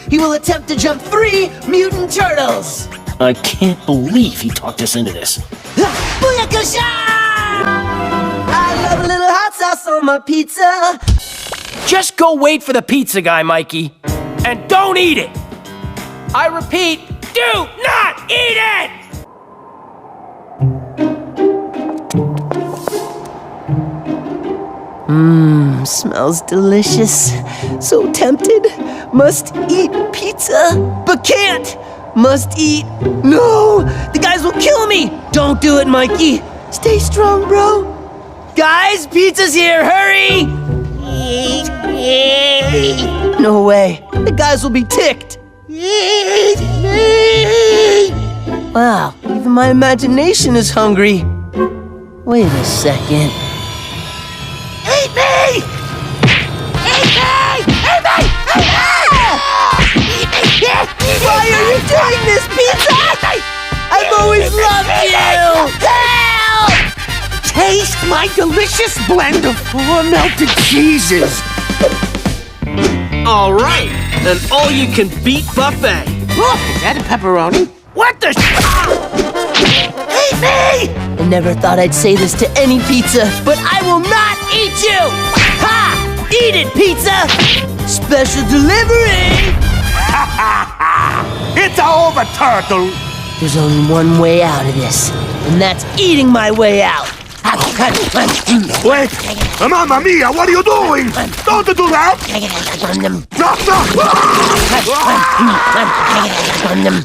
he will attempt to jump 3 mutant turtles. I can't believe he talked us into this. Booyakasha! I love a little hot sauce on my pizza. Just go wait for the pizza guy, Mikey. And don't eat it! I repeat, do not eat it! Smells delicious. So tempted. Must eat pizza, but can't. Must eat. No! The guys will kill me! Don't do it, Mikey. Stay strong, bro. Guys, pizza's here, hurry! No way. The guys will be ticked. Wow, even my imagination is hungry. Wait a second. Eat me! Eat me! Eat me! Eat me! Why are you doing this, pizza? I've always loved you! Help! Taste my delicious blend of 4 melted cheeses. All right, an all-you-can-beat buffet. Look, is that a pepperoni? What the Eat me! I never thought I'd say this to any pizza, but I will not eat you! Ha! Eat it, pizza! Special delivery! It's over, turtle. There's only one way out of this, and that's eating my way out. Wait, Mamma Mia, what are you doing? Don't do that! No, no.